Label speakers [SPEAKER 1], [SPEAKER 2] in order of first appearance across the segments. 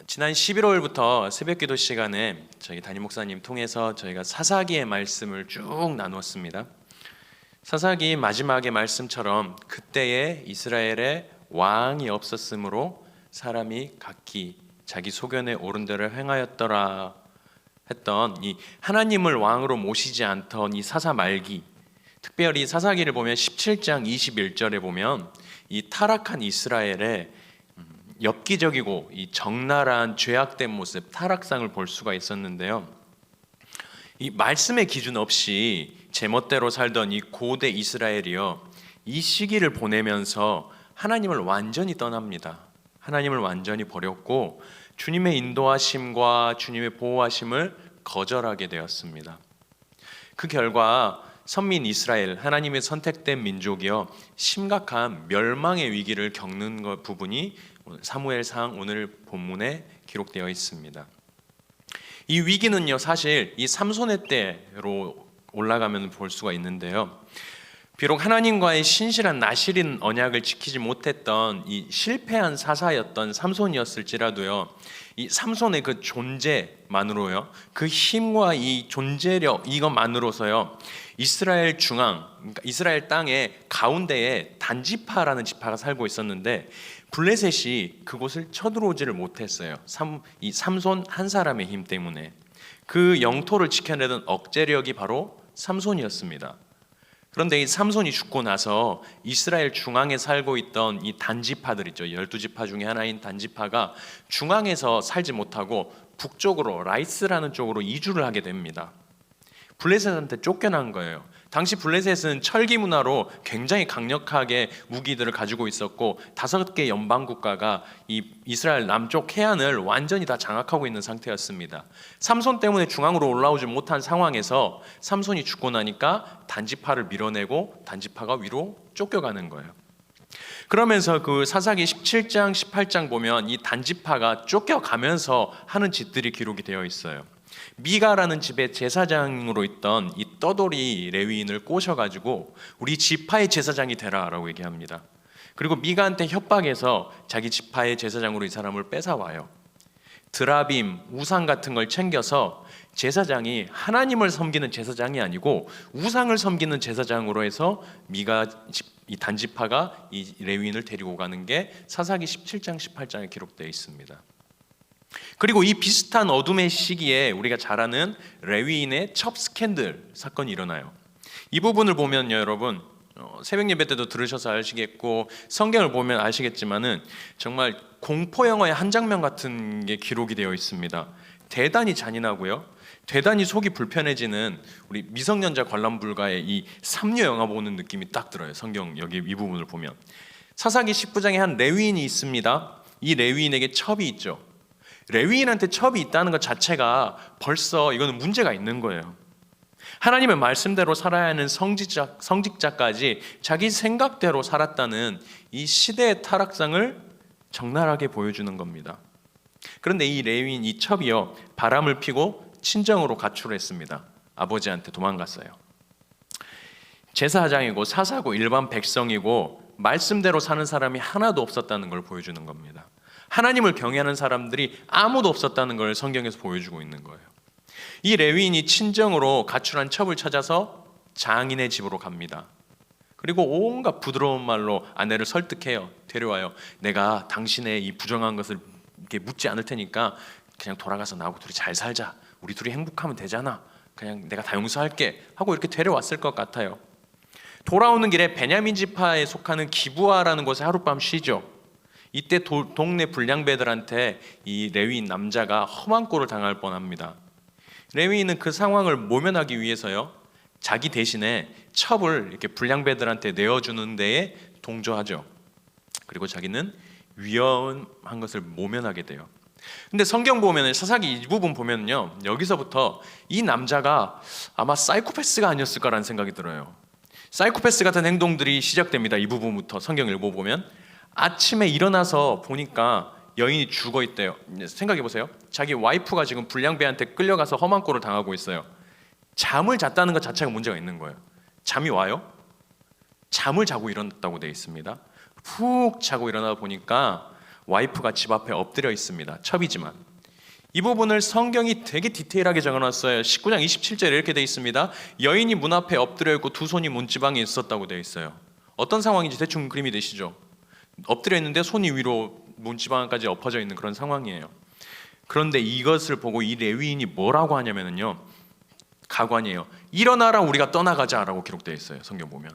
[SPEAKER 1] 지난 11월부터 새벽기도 시간에 저희 담임 목사님 통해서 저희가 사사기의 말씀을 쭉 나누었습니다. 사사기 마지막의 말씀처럼 그때에 이스라엘에 왕이 없었으므로 사람이 각기 자기 소견에 옳은 대로 행하였더라 했던 이 하나님을 왕으로 모시지 않던 이 사사 말기, 특별히 사사기를 보면 17장 21절에 보면 이 타락한 이스라엘의 엽기적이고 이 적나라한 죄악된 모습, 타락상을 볼 수가 있었는데요. 이 말씀의 기준 없이 제멋대로 살던 이 고대 이스라엘이요, 이 시기를 보내면서 하나님을 완전히 떠납니다. 하나님을 완전히 버렸고 주님의 인도하심과 주님의 보호하심을 거절하게 되었습니다. 그 결과 선민 이스라엘, 하나님의 선택된 민족이요, 심각한 멸망의 위기를 겪는 부분이 사무엘상 오늘 본문에 기록되어 있습니다. 이 위기는요, 사실 이 삼손의 때로 올라가면 볼 수가 있는데요. 비록 하나님과의 신실한 나실인 언약을 지키지 못했던 이 실패한 사사였던 삼손이었을지라도요, 이 삼손의 그 존재만으로요, 그 힘과 이 존재력 이것만으로서요, 이스라엘 중앙, 그러니까 이스라엘 땅의 가운데에 단지파라는 지파가 살고 있었는데 블레셋이 그곳을 쳐들어오지를 못했어요. 이 삼손 한 사람의 힘 때문에. 그 영토를 지켜내던 억제력이 바로 삼손이었습니다. 그런데 이 삼손이 죽고 나서 이스라엘 중앙에 살고 있던 이 단지파들 있죠. 12지파 중에 하나인 단지파가 중앙에서 살지 못하고 북쪽으로 라이스라는 쪽으로 이주를 하게 됩니다. 블레셋한테 쫓겨난 거예요. 당시 블레셋은 철기 문화로 굉장히 강력하게 무기들을 가지고 있었고 5개 연방 국가가 이 이스라엘 남쪽 해안을 완전히 다 장악하고 있는 상태였습니다. 삼손 때문에 중앙으로 올라오지 못한 상황에서 삼손이 죽고 나니까 단지파를 밀어내고 단지파가 위로 쫓겨가는 거예요. 그러면서 그 사사기 17장 18장 보면 이 단지파가 쫓겨가면서 하는 짓들이 기록이 되어 있어요. 미가라는 집의 제사장으로 있던 이 떠돌이 레위인을 꼬셔가지고 우리 지파의 제사장이 되라 라고 얘기합니다. 그리고 미가한테 협박해서 자기 지파의 제사장으로 이 사람을 뺏어와요. 드라빔, 우상 같은 걸 챙겨서 제사장이 하나님을 섬기는 제사장이 아니고 우상을 섬기는 제사장으로 해서 미가 이 단지파가 이 레위인을 데리고 가는 게 사사기 17장 18장에 기록되어 있습니다. 그리고 이 비슷한 어둠의 시기에 우리가 잘 아는 레위인의 첩 스캔들 사건이 일어나요. 이 부분을 보면요, 여러분, 새벽 예배 때도 들으셔서 아시겠고 성경을 보면 아시겠지만은 정말 공포 영화의 한 장면 같은 게 기록이 되어 있습니다. 대단히 잔인하고요, 대단히 속이 불편해지는 우리 미성년자 관람 불가의 이 삼류 영화 보는 느낌이 딱 들어요. 성경 여기 이 부분을 보면 사사기 19장에 한 레위인이 있습니다. 이 레위인에게 첩이 있죠. 레위인한테 첩이 있다는 것 자체가 벌써 이거는 문제가 있는 거예요. 하나님의 말씀대로 살아야 하는 성직자까지 자기 생각대로 살았다는 이 시대의 타락상을 적나라하게 보여주는 겁니다. 그런데 이 레위인 이 첩이요, 바람을 피고 친정으로 가출했습니다. 아버지한테 도망갔어요. 제사장이고 사사고 일반 백성이고 말씀대로 사는 사람이 하나도 없었다는 걸 보여주는 겁니다. 하나님을 경외하는 사람들이 아무도 없었다는 걸 성경에서 보여주고 있는 거예요. 이 레위인이 친정으로 가출한 첩을 찾아서 장인의 집으로 갑니다. 그리고 온갖 부드러운 말로 아내를 설득해요. 데려와요. 내가 당신의 이 부정한 것을 이렇게 묻지 않을 테니까 그냥 돌아가서 나하고 둘이 잘 살자. 우리 둘이 행복하면 되잖아. 그냥 내가 다 용서할게 하고 이렇게 데려왔을 것 같아요. 돌아오는 길에 베냐민 지파에 속하는 기브아라는 곳에 하룻밤 쉬죠. 이때 동네 불량배들한테 이 레위인 남자가 험한 꼴을 당할 뻔합니다. 레위인은 그 상황을 모면하기 위해서요, 자기 대신에 첩을 이렇게 불량배들한테 내어주는 데에 동조하죠. 그리고 자기는 위험한 것을 모면하게 돼요. 근데 성경 보면 사사기 이 부분 보면요, 여기서부터 이 남자가 아마 사이코패스가 아니었을까라는 생각이 들어요. 사이코패스 같은 행동들이 시작됩니다. 이 부분부터 성경 읽어보면 아침에 일어나서 보니까 여인이 죽어 있대요. 생각해 보세요. 자기 와이프가 지금 불량배한테 끌려가서 험한 꼴을 당하고 있어요. 잠을 잤다는 것 자체가 문제가 있는 거예요. 잠이 와요? 잠을 자고 일어났다고 되어 있습니다. 푹 자고 일어나 보니까 와이프가 집 앞에 엎드려 있습니다. 첩이지만. 이 부분을 성경이 되게 디테일하게 적어놨어요. 19장 27절에 이렇게 되어 있습니다. 여인이 문 앞에 엎드려 있고 두 손이 문지방에 있었다고 되어 있어요. 어떤 상황인지 대충 그림이 되시죠? 엎드려 있는데 손이 위로 문지방까지 엎어져 있는 그런 상황이에요. 그런데 이것을 보고 이 레위인이 뭐라고 하냐면요, 가관이에요. 일어나라, 우리가 떠나가자라고 기록되어 있어요. 성경 보면.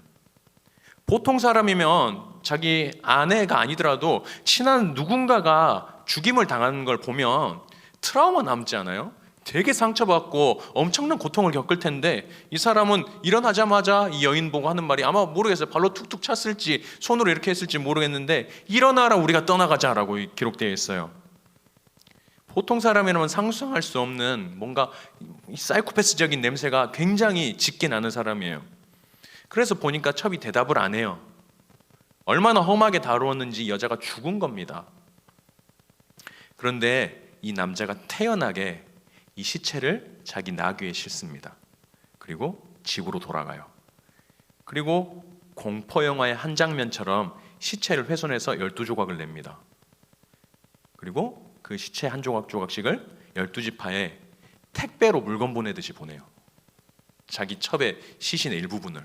[SPEAKER 1] 보통 사람이면 자기 아내가 아니더라도 친한 누군가가 죽임을 당하는 걸 보면 트라우마 남지 않아요? 되게 상처받고 엄청난 고통을 겪을 텐데, 이 사람은 일어나자마자 이 여인 보고 하는 말이, 아마 모르겠어요, 발로 툭툭 찼을지 손으로 이렇게 했을지 모르겠는데, 일어나라, 우리가 떠나가자라고 기록되어 있어요. 보통 사람이라면 상상할 수 없는 뭔가 사이코패스적인 냄새가 굉장히 짙게 나는 사람이에요. 그래서 보니까 첩이 대답을 안 해요. 얼마나 험하게 다루었는지 여자가 죽은 겁니다. 그런데 이 남자가 태연하게 이 시체를 자기 나귀에 싣습니다. 그리고 집으로 돌아가요. 그리고 공포 영화의 한 장면처럼 시체를 훼손해서 12조각을 냅니다. 그리고 그 시체 한 조각씩을 12지파에 택배로 물건 보내듯이 보내요. 자기 첩의 시신의 일부분을.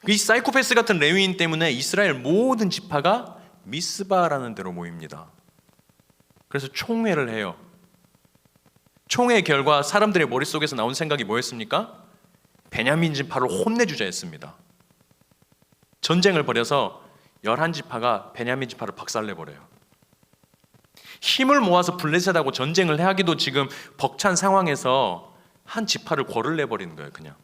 [SPEAKER 1] 이 사이코패스 같은 레위인 때문에 이스라엘 모든 지파가 미스바라는 데로 모입니다. 그래서 총회를 해요. 총회 결과 사람들의 머릿속에서 나온 생각이 뭐였습니까? 베냐민 지파를 혼내주자 했습니다. 전쟁을 벌여서 11지파가 베냐민 지파를 박살내버려요. 힘을 모아서 블레셋하고 전쟁을 하기도 지금 벅찬 상황에서 한 지파를 골을 내버리는 거예요, 그냥.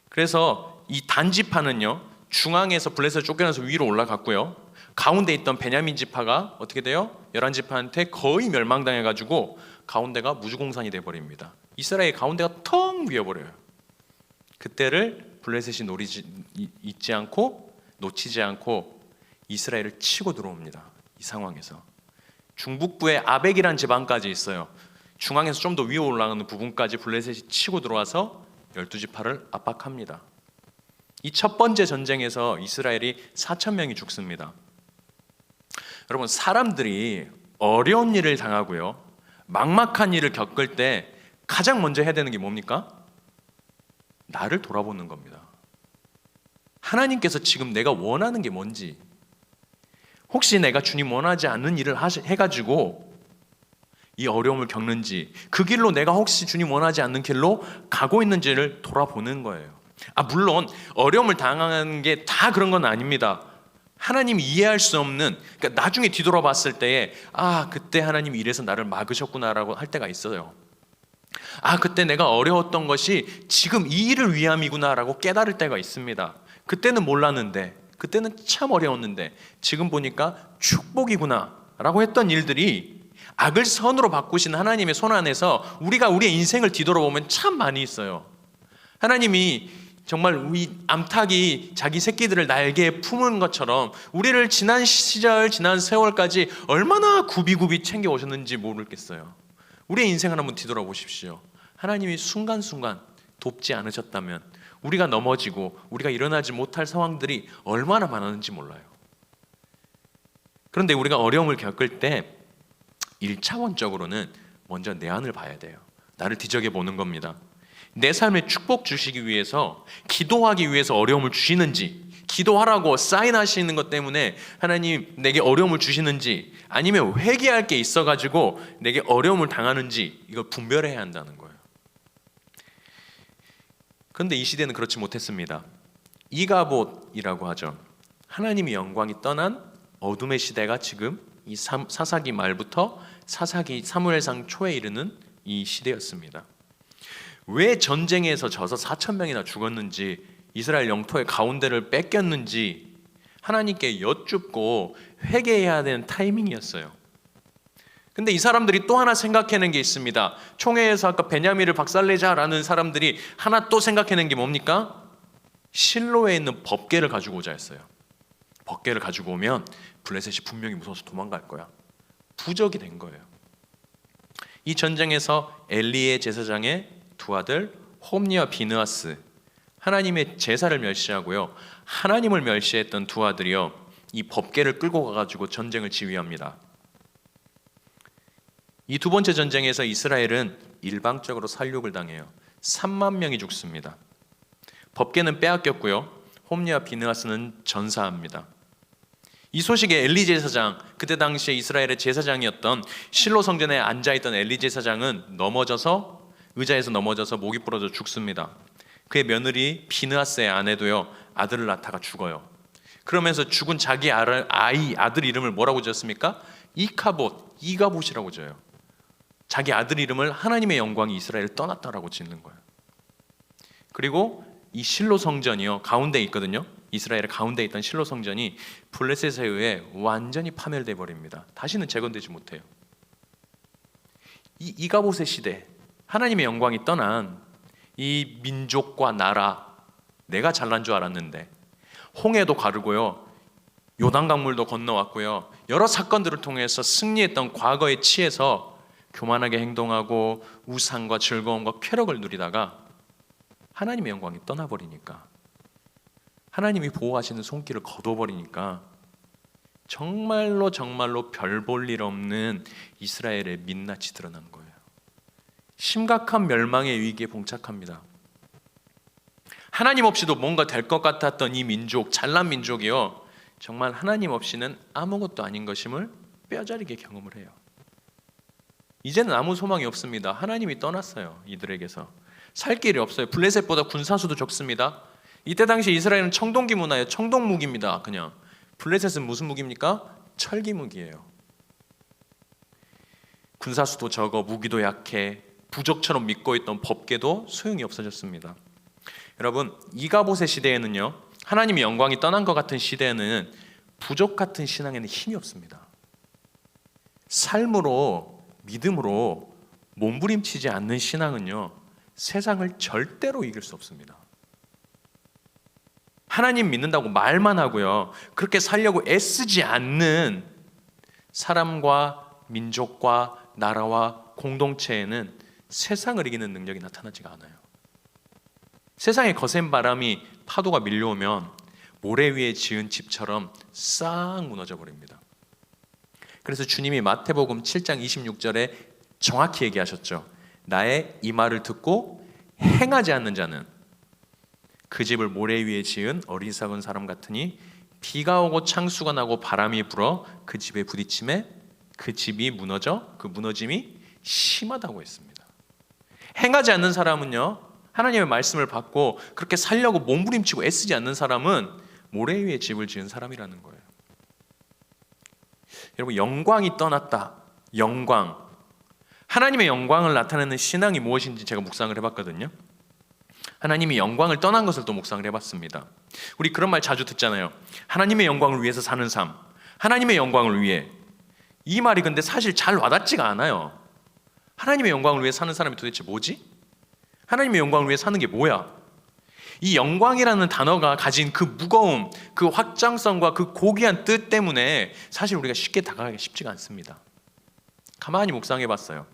[SPEAKER 1] 그래서 이 단지파는요, 중앙에서 블레셋 쫓겨나서 위로 올라갔고요, 가운데 있던 베냐민 지파가 어떻게 돼요? 11지파한테 거의 멸망당해가지고 가운데가 무주공산이 돼버립니다. 이스라엘 가운데가 텅 비어버려요. 그때를 블레셋이 놓치지 않고 이스라엘을 치고 들어옵니다. 이 상황에서 중북부에 아벡이란 지방까지 있어요. 중앙에서 좀 더 위로 올라가는 부분까지 블레셋이 치고 들어와서 12지파를 압박합니다. 이 첫 번째 전쟁에서 이스라엘이 4,000명이 죽습니다. 여러분, 사람들이 어려운 일을 당하고요, 막막한 일을 겪을 때 가장 먼저 해야 되는 게 뭡니까? 나를 돌아보는 겁니다. 하나님께서 지금 내가 원하는 게 뭔지, 혹시 내가 주님 원하지 않는 일을 해가지고 이 어려움을 겪는지, 그 길로 내가 혹시 주님 원하지 않는 길로 가고 있는지를 돌아보는 거예요. 물론 어려움을 당하는 게 다 그런 건 아닙니다. 하나님이 이해할 수 없는, 그러니까 나중에 뒤돌아봤을 때에 그때 하나님이 이래서 나를 막으셨구나라고 할 때가 있어요. 그때 내가 어려웠던 것이 지금 이 일을 위함이구나라고 깨달을 때가 있습니다. 그때는 몰랐는데, 그때는 참 어려웠는데 지금 보니까 축복이구나 라고 했던 일들이 악을 선으로 바꾸신 하나님의 손 안에서 우리가 우리의 인생을 뒤돌아보면 참 많이 있어요. 하나님이 정말 우리 암탉이 자기 새끼들을 날개에 품은 것처럼 우리를 지난 시절, 지난 세월까지 얼마나 굽이굽이 챙겨오셨는지 모르겠어요. 우리의 인생을 한번 뒤돌아보십시오. 하나님이 순간순간 돕지 않으셨다면 우리가 넘어지고 우리가 일어나지 못할 상황들이 얼마나 많았는지 몰라요. 그런데 우리가 어려움을 겪을 때 1차원적으로는 먼저 내 안을 봐야 돼요. 나를 뒤적여 보는 겁니다. 내 삶에 축복 주시기 위해서, 기도하기 위해서 어려움을 주시는지, 기도하라고 사인하시는 것 때문에 하나님 내게 어려움을 주시는지, 아니면 회개할 게 있어가지고 내게 어려움을 당하는지, 이걸 분별해야 한다는 거예요. 그런데 이 시대는 그렇지 못했습니다. 이가봇이라고 하죠. 하나님의 영광이 떠난 어둠의 시대가 지금 이 사사기 말부터 사무엘상 초에 이르는 이 시대였습니다. 왜 전쟁에서 져서 4,000명이나 죽었는지, 이스라엘 영토의 가운데를 뺏겼는지 하나님께 여쭙고 회개해야 되는 타이밍이었어요. 근데 이 사람들이 또 하나 생각해낸 게 있습니다. 총회에서 아까 베냐민을 박살내자라는 사람들이 하나 또 생각해낸 게 뭡니까? 실로에 있는 법궤를 가지고 오자 했어요. 법궤를 가지고 오면 블레셋이 분명히 무서워서 도망갈 거야. 부적이 된 거예요. 이 전쟁에서 엘리의 제사장의 두 아들 홈니와 비느하스, 하나님의 제사를 멸시하고요, 하나님을 멸시했던 두 아들이요, 이 법궤를 끌고 가가지고 전쟁을 지휘합니다. 이 두 번째 전쟁에서 이스라엘은 일방적으로 살육을 당해요. 3만 명이 죽습니다. 법궤는 빼앗겼고요. 홈리와 비느하스는 전사합니다. 이 소식에 엘리 제사장, 그때 당시에 이스라엘의 제사장이었던 실로 성전에 앉아있던 엘리 제사장은 의자에서 넘어져서 목이 부러져 죽습니다. 그의 며느리 비느하스의 아내도요, 아들을 낳다가 죽어요. 그러면서 죽은 자기 아들 이름을 뭐라고 지었습니까? 이가봇이라고 지어요. 자기 아들 이름을 하나님의 영광이 이스라엘을 떠났다라고 짓는 거예요. 그리고 이 실로 성전이요, 가운데 있거든요. 이스라엘의 가운데 있던 실로 성전이 블레셋에 의해 완전히 파멸돼 버립니다. 다시는 재건되지 못해요. 이 이가봇의 시대, 하나님의 영광이 떠난 이 민족과 나라, 내가 잘난 줄 알았는데 홍해도 가르고요, 요단강물도 건너왔고요, 여러 사건들을 통해서 승리했던 과거에 취해서 교만하게 행동하고 우상과 즐거움과 쾌락을 누리다가 하나님의 영광이 떠나버리니까, 하나님이 보호하시는 손길을 거둬버리니까 정말로 별 볼 일 없는 이스라엘의 민낯이 드러난 거예요. 심각한 멸망의 위기에 봉착합니다. 하나님 없이도 뭔가 될 것 같았던 이 민족, 잘난 민족이요, 정말 하나님 없이는 아무것도 아닌 것임을 뼈저리게 경험을 해요. 이제는 아무 소망이 없습니다. 하나님이 떠났어요. 이들에게서 살 길이 없어요. 블레셋보다 군사수도 적습니다. 이때 당시 이스라엘은 청동기 문화예요. 청동무기입니다. 그냥 블레셋은 무슨 무기입니까? 철기무기예요. 군사수도 적어, 무기도 약해, 부적처럼 믿고 있던 법궤도 소용이 없어졌습니다. 여러분, 이가봇의 시대에는요, 하나님의 영광이 떠난 것 같은 시대에는 부족 같은 신앙에는 힘이 없습니다. 삶으로, 믿음으로 몸부림치지 않는 신앙은요, 세상을 절대로 이길 수 없습니다. 하나님 믿는다고 말만 하고요, 그렇게 살려고 애쓰지 않는 사람과 민족과 나라와 공동체에는 세상을 이기는 능력이 나타나지가 않아요. 세상의 거센 바람이, 파도가 밀려오면 모래 위에 지은 집처럼 싹 무너져 버립니다. 그래서 주님이 마태복음 7장 26절에 정확히 얘기하셨죠. 나의 이 말을 듣고 행하지 않는 자는 그 집을 모래 위에 지은 어리석은 사람 같으니 비가 오고 창수가 나고 바람이 불어 그 집에 부딪힘에 그 집이 무너져 그 무너짐이 심하다고 했습니다. 행하지 않는 사람은요, 하나님의 말씀을 받고 그렇게 살려고 몸부림치고 애쓰지 않는 사람은 모래 위에 집을 지은 사람이라는 거예요. 여러분, 영광이 떠났다. 영광, 하나님의 영광을 나타내는 신앙이 무엇인지 제가 묵상을 해봤거든요. 하나님이 영광을 떠난 것을 또 묵상을 해봤습니다. 우리 그런 말 자주 듣잖아요. 하나님의 영광을 위해서 사는 삶, 하나님의 영광을 위해. 이 말이 근데 사실 잘 와닿지가 않아요. 하나님의 영광을 위해 사는 사람이 도대체 뭐지? 하나님의 영광을 위해 사는 게 뭐야? 이 영광이라는 단어가 가진 그 무거움, 그 확장성과 그 고귀한 뜻 때문에 사실 우리가 쉽게 다가가기 쉽지가 않습니다. 가만히 묵상해봤어요.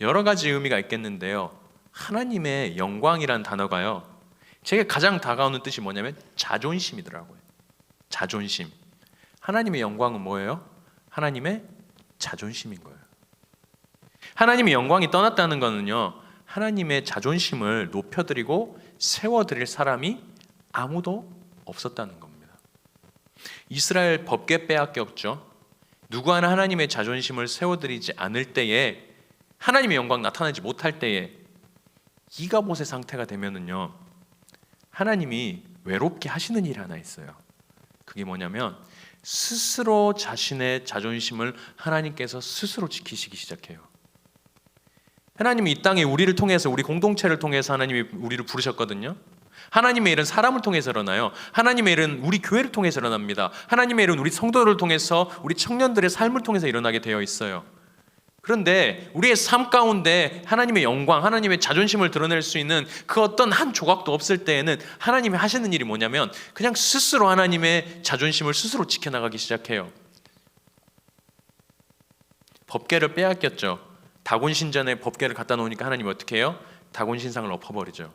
[SPEAKER 1] 여러 가지 의미가 있겠는데요, 하나님의 영광이라는 단어가요, 제게 가장 다가오는 뜻이 뭐냐면 자존심이더라고요. 자존심. 하나님의 영광은 뭐예요? 하나님의 자존심인 거예요. 하나님의 영광이 떠났다는 것은요, 하나님의 자존심을 높여드리고 세워드릴 사람이 아무도 없었다는 겁니다. 이스라엘 법궤 빼앗겼죠. 누구 하나 하나님의 자존심을 세워드리지 않을 때에, 하나님의 영광 나타나지 못할 때에 이가봇의 상태가 되면은요, 하나님이 외롭게 하시는 일이 하나 있어요. 그게 뭐냐면 스스로 자신의 자존심을 하나님께서 스스로 지키시기 시작해요. 하나님이 이 땅에 우리를 통해서, 우리 공동체를 통해서 하나님이 우리를 부르셨거든요. 하나님의 일은 사람을 통해서 일어나요. 하나님의 일은 우리 교회를 통해서 일어납니다. 하나님의 일은 우리 성도를 통해서, 우리 청년들의 삶을 통해서 일어나게 되어 있어요. 그런데 우리의 삶 가운데 하나님의 영광, 하나님의 자존심을 드러낼 수 있는 그 어떤 한 조각도 없을 때에는 하나님이 하시는 일이 뭐냐면 그냥 스스로 하나님의 자존심을 스스로 지켜나가기 시작해요. 법궤를 빼앗겼죠. 다곤 신전에 법궤를 갖다 놓으니까 하나님이 어떻게 해요? 다곤 신상을 엎어버리죠.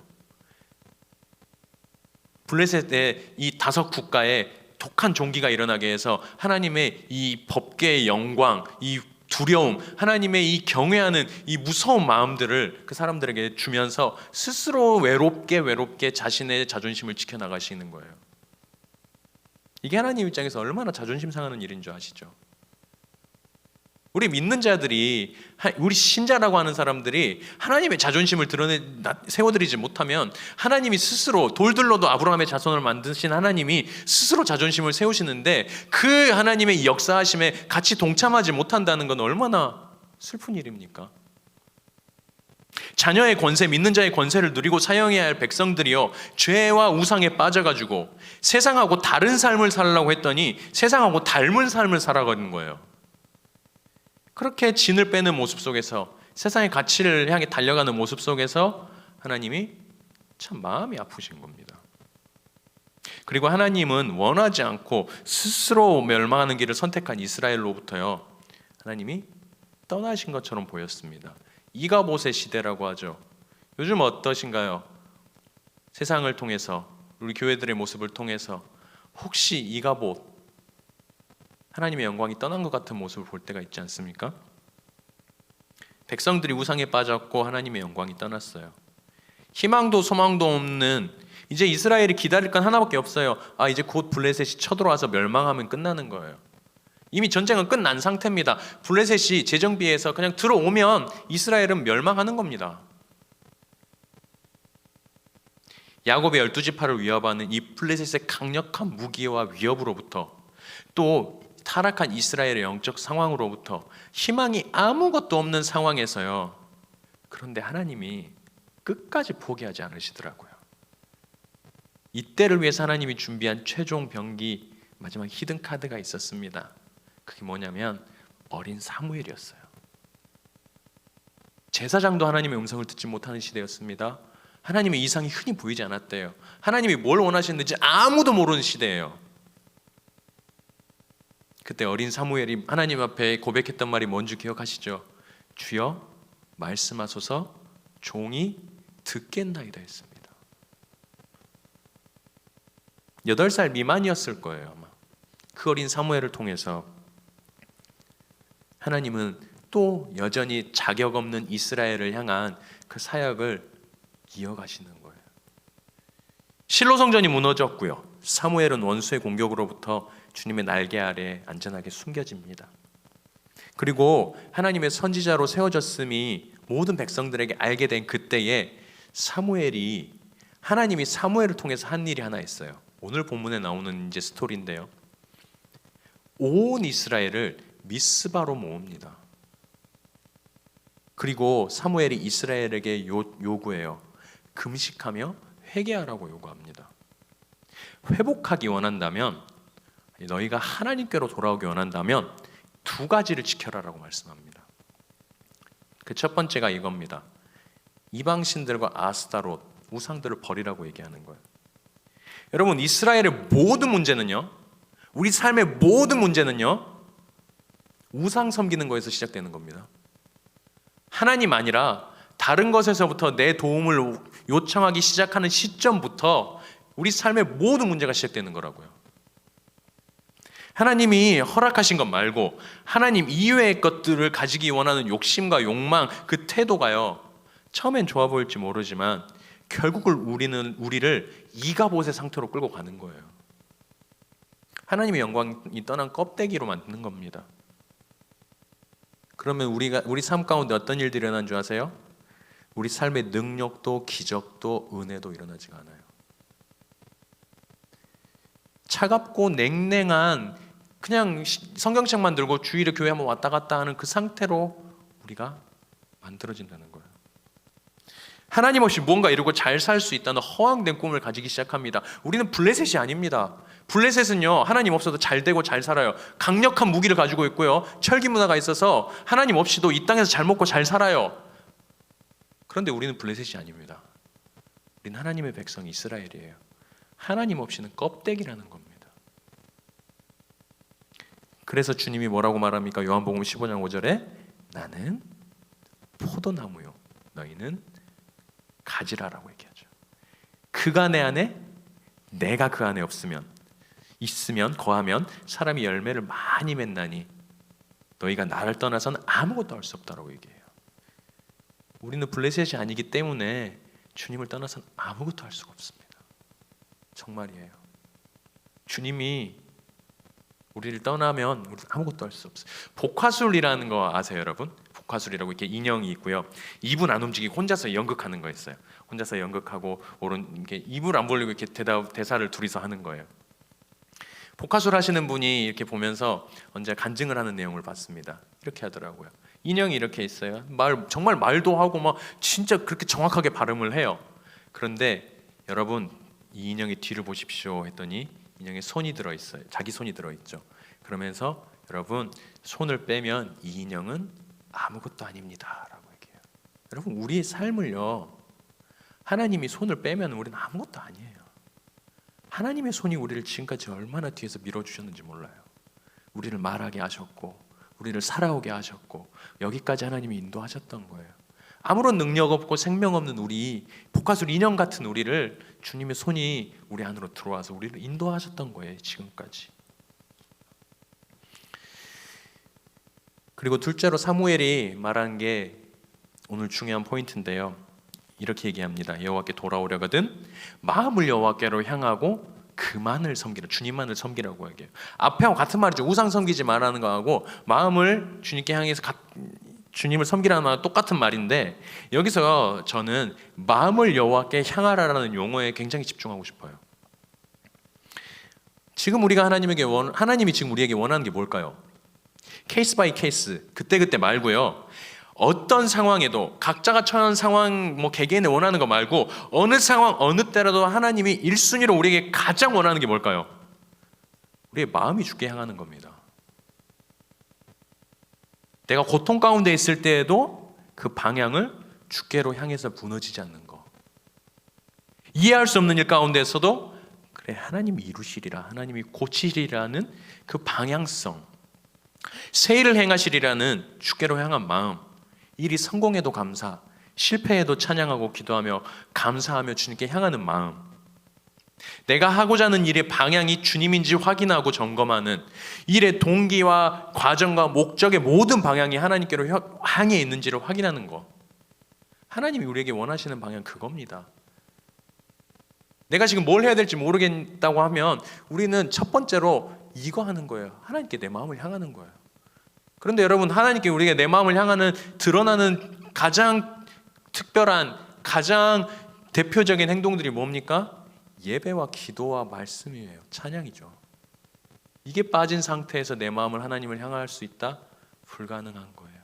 [SPEAKER 1] 블레셋의 이 5 국가에 독한 종기가 일어나게 해서 하나님의 이 법궤의 영광, 이 두려움, 하나님의 이 경외하는 이 무서운 마음들을 그 사람들에게 주면서 스스로 외롭게 자신의 자존심을 지켜나가시는 거예요. 이게 하나님 입장에서 얼마나 자존심 상하는 일인 줄 아시죠? 우리 믿는 자들이, 우리 신자라고 하는 사람들이 하나님의 자존심을 세워드리지 못하면 하나님이 스스로, 돌들로도 아브라함의 자손을 만드신 하나님이 스스로 자존심을 세우시는데 그 하나님의 역사하심에 같이 동참하지 못한다는 건 얼마나 슬픈 일입니까? 자녀의 권세, 믿는 자의 권세를 누리고 사용해야 할 백성들이요, 죄와 우상에 빠져가지고 세상하고 다른 삶을 살려고 했더니 세상하고 닮은 삶을 살아가는 거예요. 그렇게 진을 빼는 모습 속에서, 세상의 가치를 향해 달려가는 모습 속에서 하나님이 참 마음이 아프신 겁니다. 그리고 하나님은 원하지 않고 스스로 멸망하는 길을 선택한 이스라엘로부터요, 하나님이 떠나신 것처럼 보였습니다. 이가봇의 시대라고 하죠. 요즘 어떠신가요? 세상을 통해서, 우리 교회들의 모습을 통해서 혹시 이가봇, 하나님의 영광이 떠난 것 같은 모습을 볼 때가 있지 않습니까? 백성들이 우상에 빠졌고 하나님의 영광이 떠났어요. 희망도 소망도 없는, 이제 이스라엘이 기다릴 건 하나밖에 없어요. 이제 곧 블레셋이 쳐들어와서 멸망하면 끝나는 거예요. 이미 전쟁은 끝난 상태입니다. 블레셋이 재정비해서 그냥 들어오면 이스라엘은 멸망하는 겁니다. 야곱의 12지파를 위협하는 이 블레셋의 강력한 무기와 위협으로부터, 또 타락한 이스라엘의 영적 상황으로부터 희망이 아무것도 없는 상황에서요, 그런데 하나님이 끝까지 포기하지 않으시더라고요. 이때를 위해서 하나님이 준비한 최종 병기, 마지막 히든 카드가 있었습니다. 그게 뭐냐면 어린 사무엘이었어요. 제사장도 하나님의 음성을 듣지 못하는 시대였습니다. 하나님의 이상이 흔히 보이지 않았대요. 하나님이 뭘 원하시는지 아무도 모르는 시대예요. 그때 어린 사무엘이 하나님 앞에 고백했던 말이 뭔지 기억하시죠? 주여 말씀하소서, 종이 듣겠나이다 했습니다. 8살 미만이었을 거예요, 아마. 그 어린 사무엘을 통해서 하나님은 또 여전히 자격 없는 이스라엘을 향한 그 사역을 이어가시는 거예요. 실로 성전이 무너졌고요, 사무엘은 원수의 공격으로부터 주님의 날개 아래 안전하게 숨겨집니다. 그리고 하나님의 선지자로 세워졌음이 모든 백성들에게 알게 된 그때에 하나님이 사무엘을 통해서 한 일이 하나 있어요. 오늘 본문에 나오는 이제 스토리인데요, 온 이스라엘을 미스바로 모읍니다. 그리고 사무엘이 이스라엘에게 요구해요. 금식하며 회개하라고 요구합니다. 회복하기 원한다면, 너희가 하나님께로 돌아오기 원한다면 2가지를 지켜라라고 말씀합니다. 그 첫 번째가 이겁니다. 이방신들과 아스타롯, 우상들을 버리라고 얘기하는 거예요. 여러분, 이스라엘의 모든 문제는요, 우리 삶의 모든 문제는요, 우상 섬기는 거에서 시작되는 겁니다. 하나님 아니라 다른 것에서부터 내 도움을 요청하기 시작하는 시점부터 우리 삶의 모든 문제가 시작되는 거라고요. 하나님이 허락하신 것 말고 하나님 이외의 것들을 가지기 원하는 욕심과 욕망, 그 태도가요, 처음엔 좋아 보일지 모르지만 결국은 우리를 이가봇의 상태로 끌고 가는 거예요. 하나님의 영광이 떠난 껍데기로 만드는 겁니다. 그러면 우리 삶 가운데 어떤 일들이 일어난 줄 아세요? 우리 삶의 능력도 기적도 은혜도 일어나지가 않아요. 차갑고 냉랭한, 그냥 성경책만 들고 주일에 교회 한번 왔다 갔다 하는 그 상태로 우리가 만들어진다는 거예요. 하나님 없이 무언가 이루고 잘 살 수 있다는 허황된 꿈을 가지기 시작합니다. 우리는 블레셋이 아닙니다. 블레셋은요, 하나님 없어도 잘 되고 잘 살아요. 강력한 무기를 가지고 있고요, 철기 문화가 있어서 하나님 없이도 이 땅에서 잘 먹고 잘 살아요. 그런데 우리는 블레셋이 아닙니다. 우리는 하나님의 백성 이스라엘이에요. 하나님 없이는 껍데기라는 겁니다. 그래서 주님이 뭐라고 말합니까? 요한복음 15장 5절에 나는 포도나무요, 너희는 가지라라고 얘기하죠. 그가 내 안에, 내가 그 안에 없으면 있으면 거하면 사람이 열매를 많이 맺나니 너희가 나를 떠나서는 아무것도 할 수 없다라고 얘기해요. 우리는 블레셋이 아니기 때문에 주님을 떠나서는 아무것도 할 수가 없습니다. 정말이에요. 주님이 우리를 떠나면 우리는 아무것도 할 수 없어요. 복화술이라는 거 아세요, 여러분? 복화술이라고 이렇게 인형이 있고요. 입은 안 움직이고 혼자서 연극하는 거 있어요. 혼자서 연극하고 이렇게 입을 안 벌리고 이렇게 대사를 둘이서 하는 거예요. 복화술 하시는 분이 이렇게 보면서 언제 간증을 하는 내용을 봤습니다. 이렇게 하더라고요. 인형이 이렇게 있어요. 정말 말도 하고 막 진짜 그렇게 정확하게 발음을 해요. 그런데 여러분 이 인형의 뒤를 보십시오 했더니 인형에 손이 들어있어요. 자기 손이 들어있죠. 그러면서 여러분 손을 빼면 이 인형은 아무것도 아닙니다 라고 얘기해요. 여러분 우리의 삶을요, 하나님이 손을 빼면 우리는 아무것도 아니에요. 하나님의 손이 우리를 지금까지 얼마나 뒤에서 밀어주셨는지 몰라요. 우리를 말하게 하셨고 우리를 살아오게 하셨고 여기까지 하나님이 인도하셨던 거예요. 아무런 능력 없고 생명 없는 우리, 복화술 인형 같은 우리를 주님의 손이 우리 안으로 들어와서 우리를 인도하셨던 거예요. 지금까지. 그리고 둘째로 사무엘이 말한 게 오늘 중요한 포인트인데요. 이렇게 얘기합니다. 여호와께 돌아오려거든 마음을 여호와께로 향하고 그만을 섬기라. 주님만을 섬기라고 얘기해요. 앞에하고 같은 말이죠. 우상 섬기지 말라는 거하고 마음을 주님께 향해서 주님을 섬기라는 말은 똑같은 말인데, 여기서 저는 마음을 여호와께 향하라라는 용어에 굉장히 집중하고 싶어요. 지금 우리가 하나님이 지금 우리에게 원하는 게 뭘까요? 케이스 바이 케이스, 그때그때 말고요. 어떤 상황에도 각자가 처한 상황 개개인이 원하는 거 말고 어느 상황 어느 때라도 하나님이 1순위로 우리에게 가장 원하는 게 뭘까요? 우리의 마음이 주께 향하는 겁니다. 내가 고통 가운데 있을 때에도 그 방향을 주께로 향해서 무너지지 않는 거. 이해할 수 없는 일 가운데서도 그래 하나님이 이루시리라, 하나님이 고치리라는 그 방향성, 새 일을 행하시리라는 주께로 향한 마음, 일이 성공해도 감사, 실패해도 찬양하고 기도하며 감사하며 주님께 향하는 마음, 내가 하고자 하는 일의 방향이 주님인지 확인하고 점검하는 일의 동기와 과정과 목적의 모든 방향이 하나님께로 향해 있는지를 확인하는 것. 하나님이 우리에게 원하시는 방향 그겁니다. 내가 지금 뭘 해야 될지 모르겠다고 하면 우리는 첫 번째로 이거 하는 거예요. 하나님께 내 마음을 향하는 거예요. 그런데 여러분, 하나님께 우리가 내 마음을 향하는 드러나는 가장 특별한, 가장 대표적인 행동들이 뭡니까? 예배와 기도와 말씀이에요. 찬양이죠. 이게 빠진 상태에서 내 마음을 하나님을 향할 수 있다? 불가능한 거예요.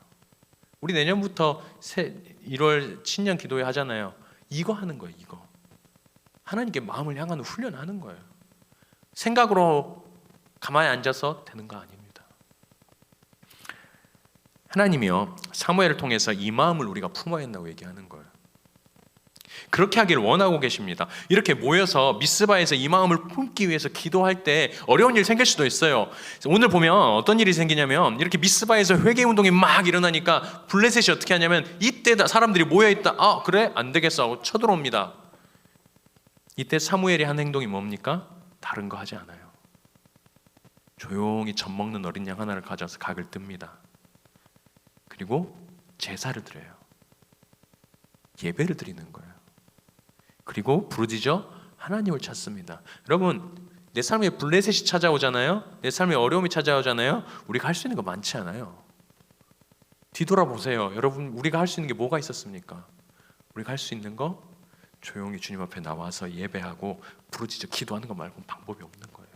[SPEAKER 1] 우리 내년부터 1월 신년 기도회 하잖아요. 이거 하는 거예요. 이거 하나님께 마음을 향하는 훈련하는 거예요. 생각으로 가만히 앉아서 되는 거 아닙니다. 하나님이요, 사무엘을 통해서 이 마음을 우리가 품어야 한다고 얘기하는 거예요. 그렇게 하기를 원하고 계십니다. 이렇게 모여서 미스바에서 이 마음을 품기 위해서 기도할 때 어려운 일 생길 수도 있어요. 오늘 보면 어떤 일이 생기냐면, 이렇게 미스바에서 회개 운동이 막 일어나니까 블레셋이 어떻게 하냐면, 이때 사람들이 모여있다, 아 그래? 안 되겠어 하고 쳐들어옵니다. 이때 사무엘이 한 행동이 뭡니까? 다른 거 하지 않아요. 조용히 젖 먹는 어린 양 하나를 가져와서 각을 뜹니다. 그리고 제사를 드려요. 예배를 드리는 거예요. 그리고 부르짖어 하나님을 찾습니다. 여러분, 내 삶에 블레셋이 찾아오잖아요. 내 삶에 어려움이 찾아오잖아요. 우리가 할 수 있는 거 많지 않아요. 뒤돌아보세요. 여러분, 우리가 할 수 있는 게 뭐가 있었습니까? 우리가 할 수 있는 거 조용히 주님 앞에 나와서 예배하고 부르짖어 기도하는 거 말고는 방법이 없는 거예요.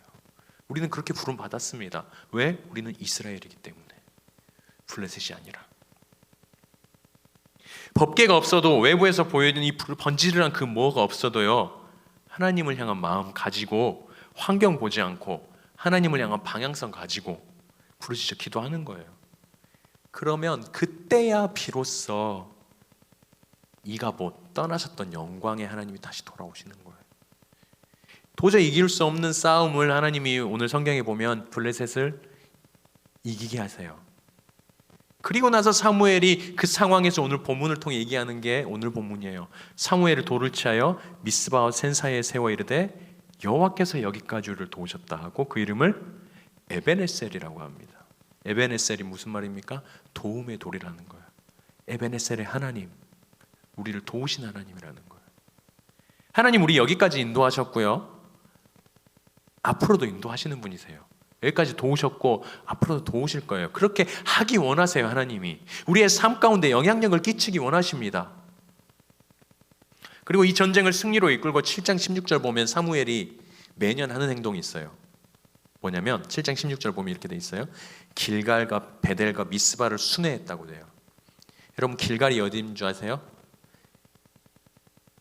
[SPEAKER 1] 우리는 그렇게 부름 받았습니다. 왜? 우리는 이스라엘이기 때문에. 블레셋이 아니라. 법궤가 없어도, 외부에서 보여지는 이 번지르한 그 뭐가 없어도요, 하나님을 향한 마음 가지고, 환경 보지 않고 하나님을 향한 방향성 가지고 부르짖어 기도하는 거예요. 그러면 그때야 비로소 이가봇, 떠나셨던 영광의 하나님이 다시 돌아오시는 거예요. 도저히 이길 수 없는 싸움을 하나님이 오늘 성경에 보면 블레셋을 이기게 하세요. 그리고 나서 사무엘이 그 상황에서 오늘 본문을 통해 얘기하는 게 오늘 본문이에요. 사무엘을 돌을 치하여 미스바와 센 사이에 세워 이르되 여호와께서 여기까지 우리를 도우셨다 하고 그 이름을 에베네셀이라고 합니다. 에베네셀이 무슨 말입니까? 도움의 돌이라는 거예요. 에베네셀의 하나님, 우리를 도우신 하나님이라는 거예요. 하나님 우리 여기까지 인도하셨고요, 앞으로도 인도하시는 분이세요. 여기까지 도우셨고 앞으로도 도우실 거예요. 그렇게 하기 원하세요. 하나님이 우리의 삶 가운데 영향력을 끼치기 원하십니다. 그리고 이 전쟁을 승리로 이끌고 7장 16절 보면 사무엘이 매년 하는 행동이 있어요. 뭐냐면 7장 16절 보면 이렇게 돼 있어요. 길갈과 베델과 미스바를 순회했다고 돼요. 여러분 길갈이 어디인 줄 아세요?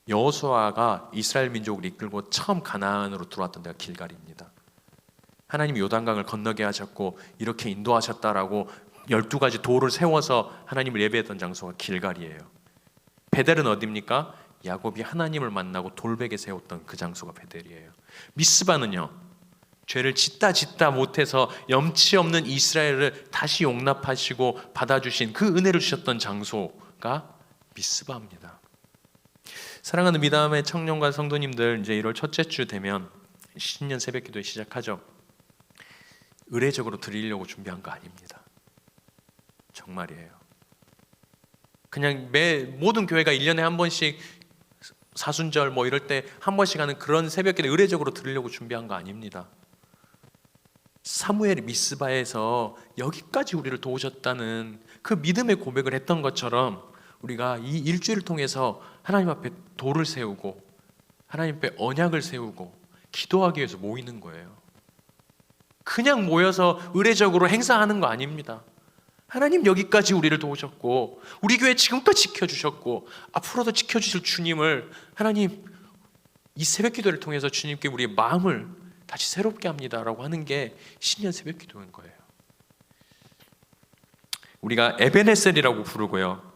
[SPEAKER 1] 여호수아가 이스라엘 민족을 이끌고 처음 가나안으로 들어왔던 데가 길갈입니다. 하나님이 요단강을 건너게 하셨고 이렇게 인도하셨다라고 12가지 도를 세워서 하나님을 예배했던 장소가 길갈이에요. 베델은 어디입니까? 야곱이 하나님을 만나고 돌베개 세웠던 그 장소가 베델이에요. 미스바는요, 죄를 짓다 못해서 염치 없는 이스라엘을 다시 용납하시고 받아주신 그 은혜를 주셨던 장소가 미스바입니다. 사랑하는 미담의 청년과 성도님들, 이제 1월 첫째 주 되면 신년 새벽기도회 시작하죠. 의례적으로 드리려고 준비한 거 아닙니다. 정말이에요. 그냥 모든 교회가 1년에 한 번씩 사순절 뭐 이럴 때 한 번씩 하는 그런 새벽기도 의례적으로 드리려고 준비한 거 아닙니다. 사무엘 미스바에서 여기까지 우리를 도우셨다는 그 믿음의 고백을 했던 것처럼 우리가 이 일주일을 통해서 하나님 앞에 돌을 세우고 하나님 앞에 언약을 세우고 기도하기 위해서 모이는 거예요. 그냥 모여서 의례적으로 행사하는 거 아닙니다. 하나님 여기까지 우리를 도우셨고 우리 교회 지금껏 지켜주셨고 앞으로도 지켜주실 주님을 하나님 이 새벽기도를 통해서 주님께 우리의 마음을 다시 새롭게 합니다라고 하는 게 신년 새벽기도인 거예요. 우리가 에베네셀이라고 부르고요,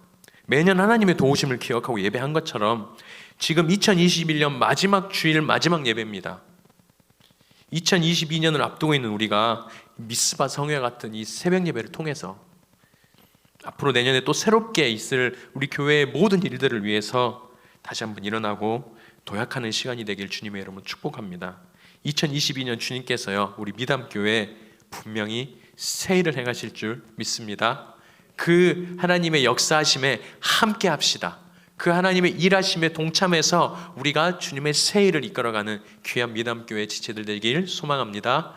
[SPEAKER 1] 매년 하나님의 도우심을 기억하고 예배한 것처럼 지금 2021년 마지막 주일 마지막 예배입니다. 2022년을 앞두고 있는 우리가 미스바 성회 같은 이 새벽 예배를 통해서 앞으로 내년에 또 새롭게 있을 우리 교회의 모든 일들을 위해서 다시 한번 일어나고 도약하는 시간이 되길 주님의 이름으로 축복합니다. 2022년 주님께서요 우리 미담교회 분명히 새 일을 행하실 줄 믿습니다. 그 하나님의 역사하심에 함께 합시다. 그 하나님의 일하심에 동참해서 우리가 주님의 새 일을 이끌어가는 귀한 미담교회 지체들 되길 소망합니다.